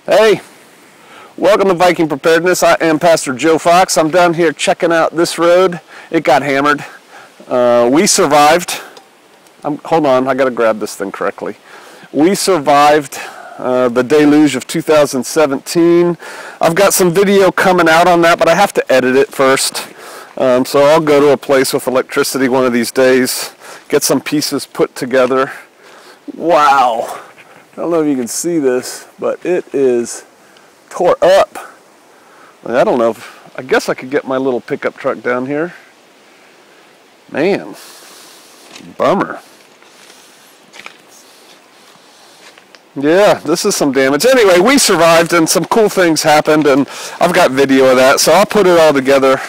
Hey, welcome to Viking Preparedness. I am Pastor Joe Fox. I'm down here checking out this road. It got hammered. We survived. Hold on, I got to grab this thing correctly. We survived the deluge of 2017. I've got some video coming out on that, but I have to edit it first. So I'll go to a place with electricity one of these days, get some pieces put together. Wow. I don't know if you can see this, but it is tore up. I don't know I guess I could get my little pickup truck down here. Man, bummer. Yeah, this is some damage. Anyway, we survived and some cool things happened, and I've got video of that, so I'll put it all together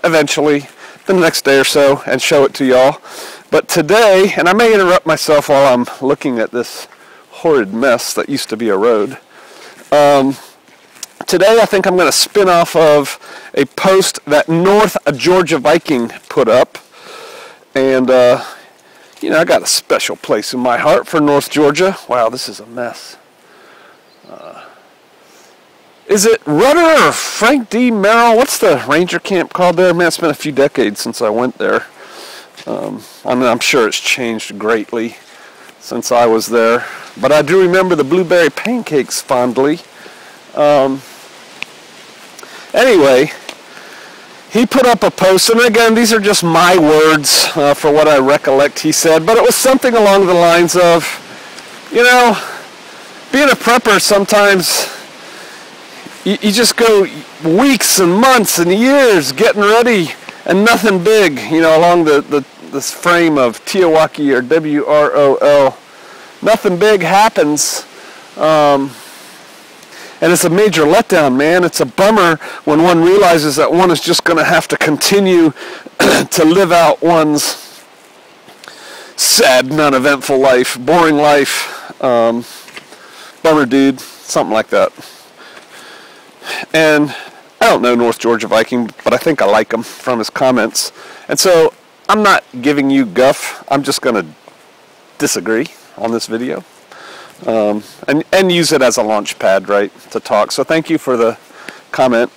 eventually the next day or so and show it to y'all. But today, and I may interrupt myself while I'm looking at this horrid mess that used to be a road. Today I think I'm going to spin off of a post that North Georgia Viking put up, and you know, I got a special place in my heart for North Georgia. Wow, this is a mess. Is it Rudder or Frank D. Merrill? What's the ranger camp called there? Man, it's been a few decades since I went there. I mean, I'm sure it's changed greatly since I was there, but I do remember the blueberry pancakes fondly. Anyway, he put up a post, and again, these are just my words for what I recollect he said, but it was something along the lines of, you know, being a prepper sometimes, you just go weeks and months and years getting ready and nothing big, you know, along this frame of TEOTWAWKI or WROL. Nothing big happens. And it's a major letdown, man. It's a bummer when one realizes that one is just going to have to continue to live out one's sad, non-eventful life, boring life. Bummer, dude. Something like that. And I don't know North Georgia Viking, but I think I like him from his comments. And so I'm not giving you guff. I'm just going to disagree on this video. And use it as a launch pad, right, to talk. So thank you for the comment.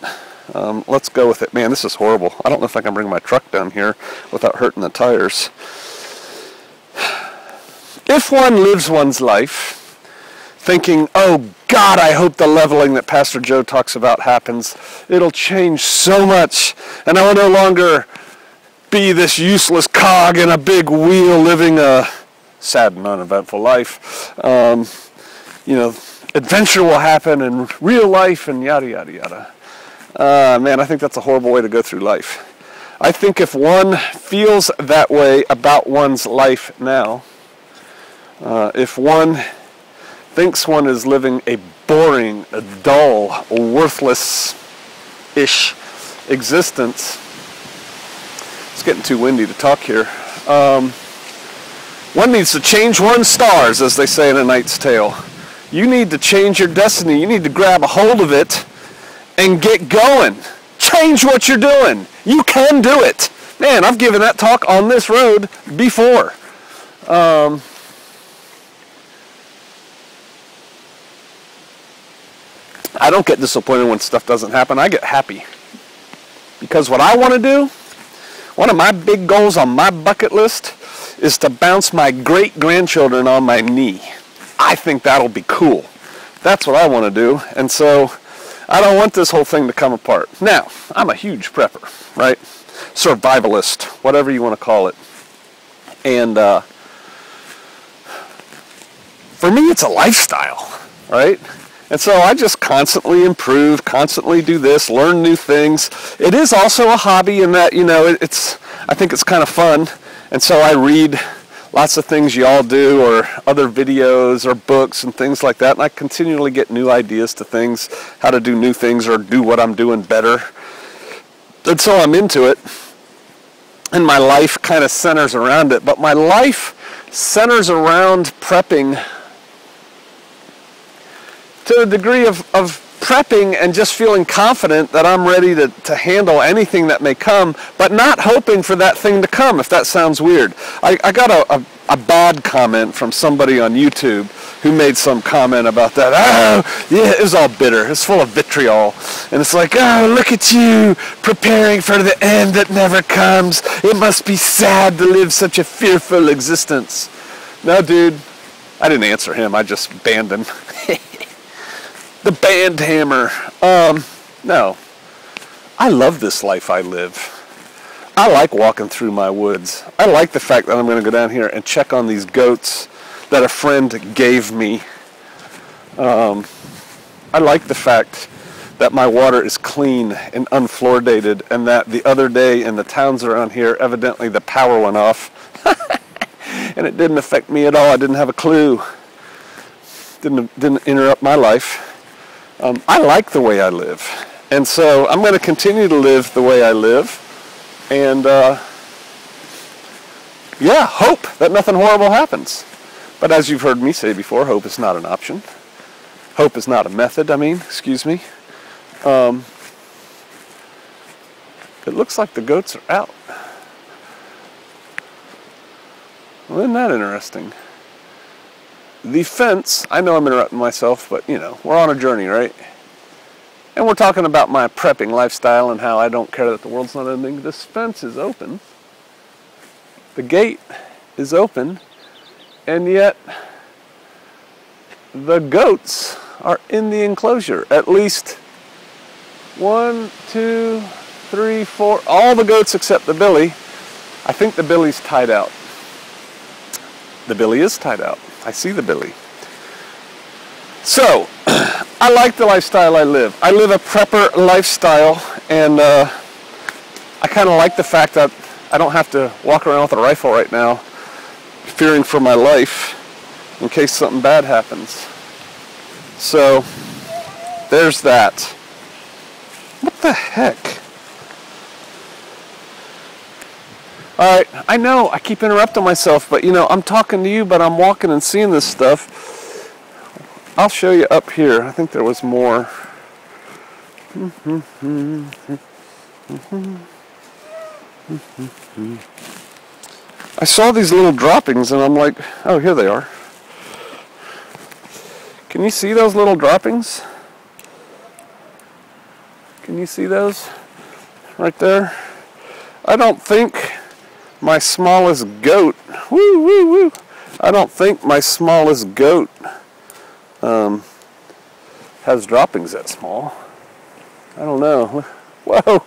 Let's go with it. Man, this is horrible. I don't know if I can bring my truck down here without hurting the tires. If one lives one's life thinking, oh God, I hope the leveling that Pastor Joe talks about happens. It'll change so much, and I will no longer be this useless cog in a big wheel living a sad and uneventful life. You know, adventure will happen in real life and yada, yada, yada. Man, I think that's a horrible way to go through life. I think if one feels that way about one's life now, if one thinks one is living a boring, a dull, worthless-ish existence, it's getting too windy to talk here. One needs to change one's stars, as they say in A Knight's Tale. You need to change your destiny. You need to grab a hold of it and get going. Change what you're doing. You can do it. Man, I've given that talk on this road before. I don't get disappointed when stuff doesn't happen. I get happy. Because what I want to do, one of my big goals on my bucket list is to bounce my great-grandchildren on my knee. I think that'll be cool. That's what I want to do, and so I don't want this whole thing to come apart. Now, I'm a huge prepper, right? Survivalist, whatever you want to call it. And for me, it's a lifestyle, right? And so I just constantly improve, constantly do this, learn new things. It is also a hobby in that, you know, I think it's kind of fun. And so I read lots of things y'all do, or other videos or books and things like that. And I continually get new ideas to things, how to do new things or do what I'm doing better. And so I'm into it. And my life kind of centers around it. But my life centers around prepping to a degree of prepping and just feeling confident that I'm ready to handle anything that may come, but not hoping for that thing to come, if that sounds weird. I got a bad comment from somebody on YouTube who made some comment about that. Oh, yeah, it was all bitter. It's full of vitriol. And it's like, oh, look at you preparing for the end that never comes. It must be sad to live such a fearful existence. No, dude, I didn't answer him. I just banned him. The band hammer. No. I love this life I live. I like walking through my woods. I like the fact that I'm going to go down here and check on these goats that a friend gave me. I like the fact that my water is clean and unfluoridated, and that the other day in the towns around here, evidently the power went off. And it didn't affect me at all. I didn't have a clue. Didn't interrupt my life. I like the way I live. And so I'm going to continue to live the way I live. And yeah, hope that nothing horrible happens. But as you've heard me say before, hope is not an option. Hope is not a method, excuse me. It looks like the goats are out. Well, isn't that interesting? The fence, I know I'm interrupting myself, but you know, we're on a journey, right? And we're talking about my prepping lifestyle and how I don't care that the world's not ending. This fence is open. The gate is open. And yet, the goats are in the enclosure. At least 1, 2, 3, 4, all the goats except the billy. I think the billy's tied out. The billy is tied out. I see the billy. So, I like the lifestyle I live. I live a prepper lifestyle, and I kind of like the fact that I don't have to walk around with a rifle right now, fearing for my life in case something bad happens. So, there's that. What the heck? Alright, I know, I keep interrupting myself, but you know, I'm talking to you, but I'm walking and seeing this stuff. I'll show you up here. I think there was more. I saw these little droppings and I'm like, oh, here they are. Can you see those little droppings? Can you see those? Right there? I don't think my smallest goat, I don't think my smallest goat has droppings that small. I don't know. Whoa,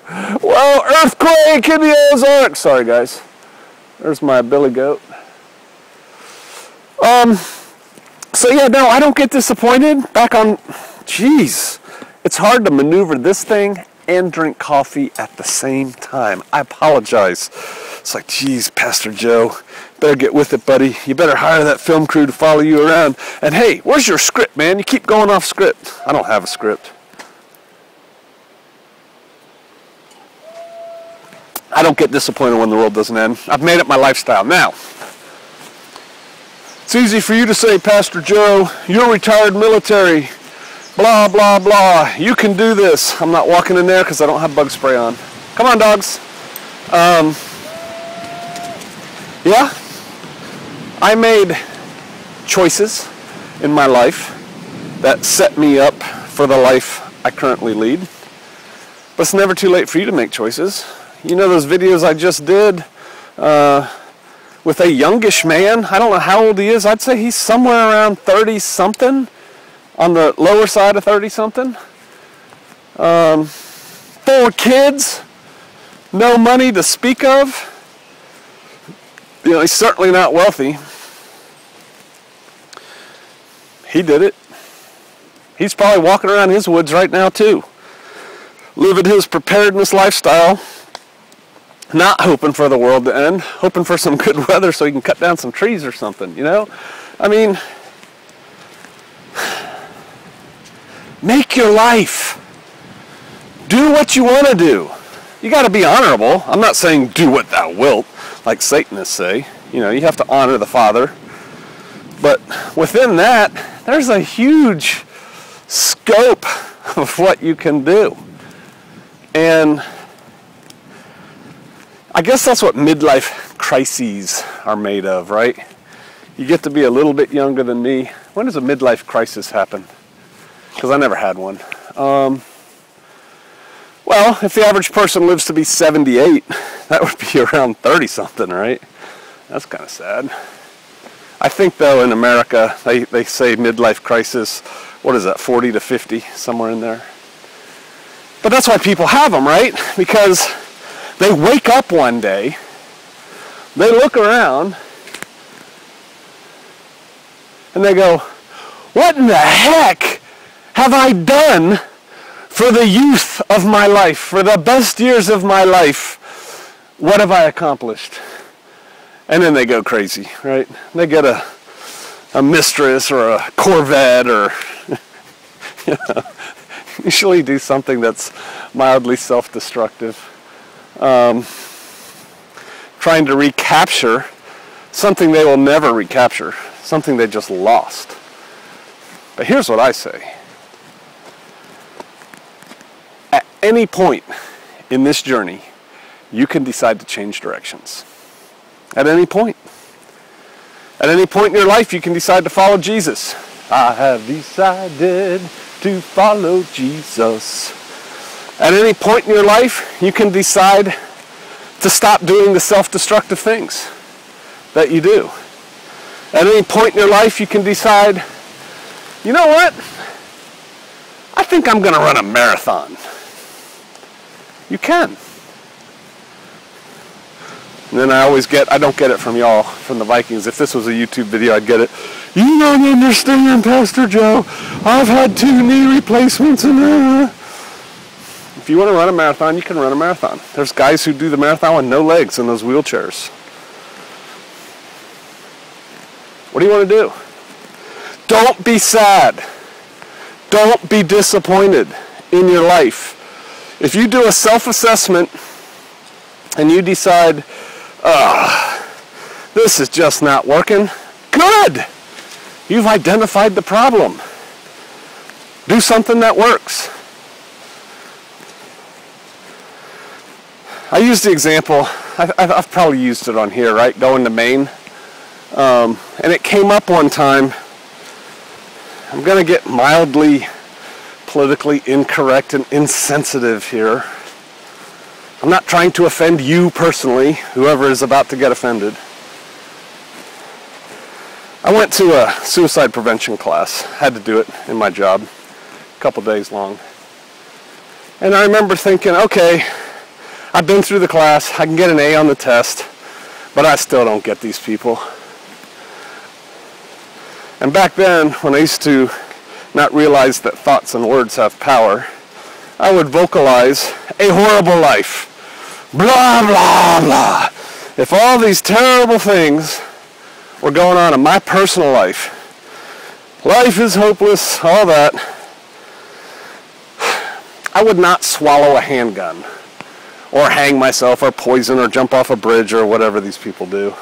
whoa, earthquake in the Ozarks. Sorry guys. There's my billy goat. So yeah, no, I don't get disappointed. Back on, geez, it's hard to maneuver this thing and drink coffee at the same time. I apologize. It's like, geez, Pastor Joe, better get with it, buddy. You better hire that film crew to follow you around. And hey, where's your script, man? You keep going off script. I don't have a script. I don't get disappointed when the world doesn't end. I've made it my lifestyle. Now, it's easy for you to say, Pastor Joe, you're retired military, blah, blah, blah. You can do this. I'm not walking in there because I don't have bug spray on. Come on, dogs. Yeah, I made choices in my life that set me up for the life I currently lead. But it's never too late for you to make choices. You know those videos I just did with a youngish man? I don't know how old he is. I'd say he's somewhere around 30-something, on the lower side of 30-something. 4 kids, no money to speak of. You know, he's certainly not wealthy. He did it. He's probably walking around his woods right now too, living his preparedness lifestyle, not hoping for the world to end, hoping for some good weather so he can cut down some trees or something, you know? I mean, make your life. Do what you want to do. You got to be honorable. I'm not saying do what thou wilt, like Satanists say. You know, you have to honor the Father. But within that, there's a huge scope of what you can do. And I guess that's what midlife crises are made of, right? You get to be a little bit younger than me, when does a midlife crisis happen? Because I never had one. Well, if the average person lives to be 78, that would be around 30-something, right? That's kind of sad. I think, though, in America, they say midlife crisis, what is that, 40 to 50, somewhere in there. But that's why people have them, right? Because they wake up one day, they look around, and they go, what in the heck have I done for the youth of my life, for the best years of my life? What have I accomplished? And then they go crazy, right? They get a mistress or a Corvette or, you know, usually do something that's mildly self-destructive. Trying to recapture something they will never recapture, something they just lost. But here's what I say. At any point in this journey, you can decide to change directions. At any point. At any point in your life, you can decide to follow Jesus. I have decided to follow Jesus. At any point in your life, you can decide to stop doing the self-destructive things that you do. At any point in your life, you can decide, you know what? I think I'm going to run a marathon. You can. And then I don't get it from y'all, from the Vikings. If this was a YouTube video, I'd get it. You don't understand, Pastor Joe. I've had 2 knee replacements. If you want to run a marathon, you can run a marathon. There's guys who do the marathon with no legs in those wheelchairs. What do you want to do? Don't be sad. Don't be disappointed in your life. If you do a self-assessment and you decide, this is just not working, good! You've identified the problem. Do something that works. I used the example, I've probably used it on here, right? Going to Maine. And it came up one time. I'm going to get mildly politically incorrect and insensitive here. I'm not trying to offend you personally, whoever is about to get offended. I went to a suicide prevention class. Had to do it in my job. A couple days long. And I remember thinking, okay, I've been through the class. I can get an A on the test, but I still don't get these people. And back then, when I used to not realize that thoughts and words have power, I would vocalize a horrible life. Blah, blah, blah. If all these terrible things were going on in my personal life, life is hopeless, all that, I would not swallow a handgun or hang myself or poison or jump off a bridge or whatever these people do.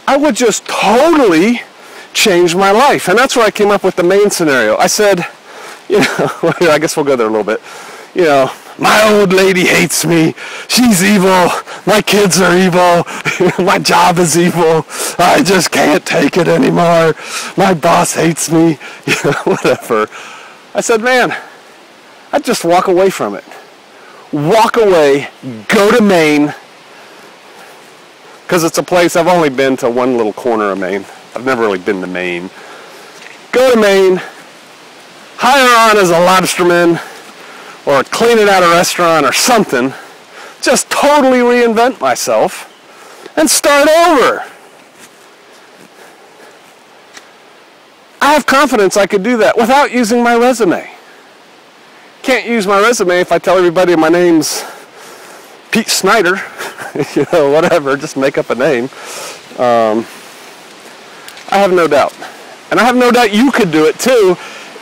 I would just totally change my life. And that's where I came up with the Maine scenario. I said, you know, I guess we'll go there a little bit. You know, my old lady hates me. She's evil. My kids are evil. My job is evil. I just can't take it anymore. My boss hates me. You know, whatever. I said, man, I'd just walk away from it. Walk away, go to Maine, because it's a place, I've only been to one little corner of Maine. I've never really been to Maine. Go to Maine, hire on as a lobsterman, or cleaning out a restaurant or something. Just totally reinvent myself and start over. I have confidence I could do that without using my resume. Can't use my resume if I tell everybody my name's Pete Snyder, you know, whatever, just make up a name. I have no doubt. And I have no doubt you could do it too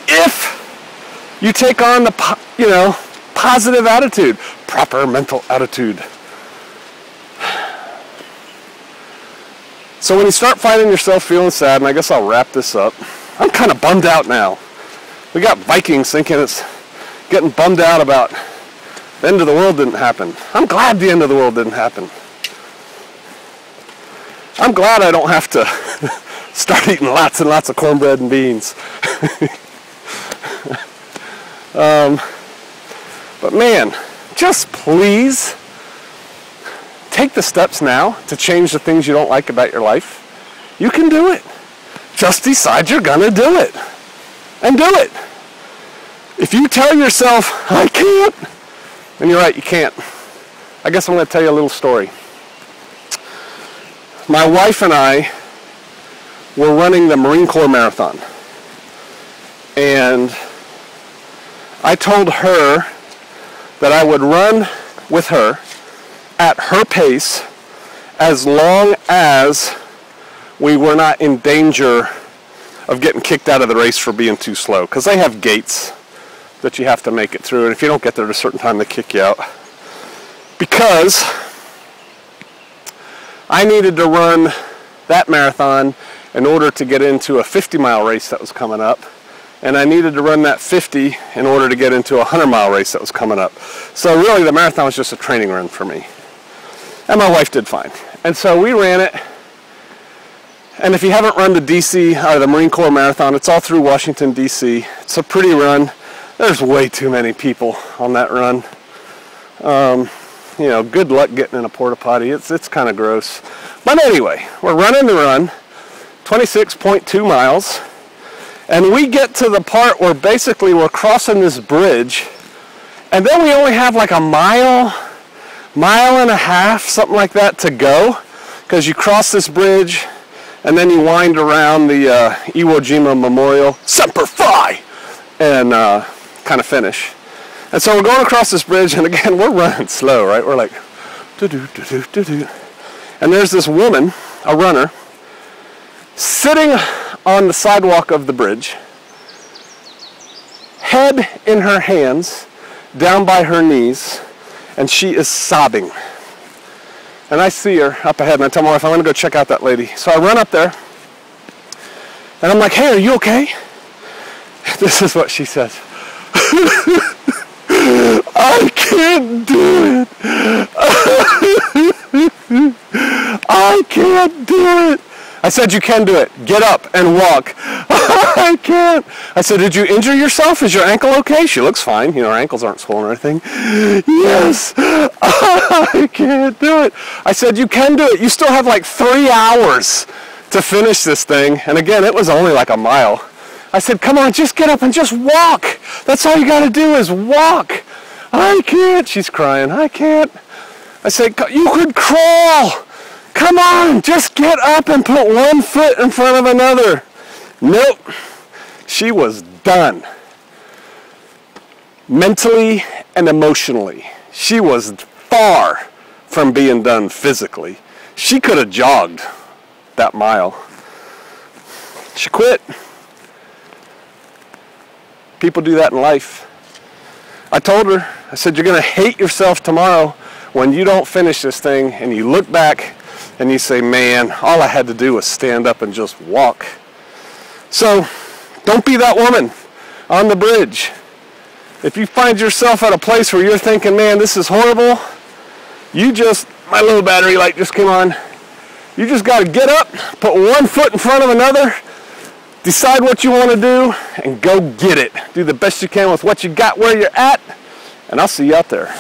if you take on the, you know, positive attitude, proper mental attitude. So when you start finding yourself feeling sad, and I guess I'll wrap this up, I'm kind of bummed out now. We got Vikings thinking it's getting bummed out about the end of the world didn't happen. I'm glad the end of the world didn't happen. I'm glad I don't have to start eating lots and lots of cornbread and beans. But man, just please take the steps now to change the things you don't like about your life. You can do it. Just decide you're gonna do it. And do it. If you tell yourself, I can't, then you're right, you can't. I guess I'm gonna tell you a little story. My wife and I were running the Marine Corps Marathon. And I told her that I would run with her at her pace as long as we were not in danger of getting kicked out of the race for being too slow. Because they have gates that you have to make it through, and if you don't get there at a certain time, they kick you out. Because I needed to run that marathon in order to get into a 50-mile race that was coming up, and I needed to run that 50 in order to get into a 100-mile race that was coming up. So really the marathon was just a training run for me. And my wife did fine. And so we ran it. And if you haven't run the DC, the Marine Corps Marathon, it's all through Washington, D.C. It's a pretty run. There's way too many people on that run. You know, good luck getting in a porta potty. It's kind of gross. But anyway, we're running the run, 26.2 miles. And we get to the part where basically we're crossing this bridge. And then we only have like a mile and a half, something like that, to go. Because you cross this bridge, and then you wind around the Iwo Jima Memorial, Semper Fi, and kind of finish. And so we're going across this bridge, and again, we're running slow, right? We're like, do-do-do-do-do-do. And there's this woman, a runner, sitting on the sidewalk of the bridge, head in her hands, down by her knees, and she is sobbing. And I see her up ahead, and I tell my wife, I want to go check out that lady. So I run up there, and I'm like, hey, are you okay? This is what she says. I can't do it. I can't do it. I said, you can do it. Get up and walk. I can't. I said, did you injure yourself? Is your ankle okay? She looks fine. You know, her ankles aren't swollen or anything. Yes. I can't do it. I said, you can do it. You still have like 3 hours to finish this thing. And again, it was only like a mile. I said, come on, just get up and just walk. That's all you got to do is walk. I can't. She's crying. I can't. I said, you could crawl. Come on, just get up and put one foot in front of another. Nope. She was done. Mentally and emotionally. She was far from being done physically. She could have jogged that mile. She quit. People do that in life. I told her, I said, you're going to hate yourself tomorrow when you don't finish this thing and you look back and you say, man, all I had to do was stand up and just walk. So don't be that woman on the bridge. If you find yourself at a place where you're thinking, man, this is horrible, my little battery light just came on. You just got to get up, put one foot in front of another, decide what you want to do, and go get it. Do the best you can with what you got where you're at, and I'll see you out there.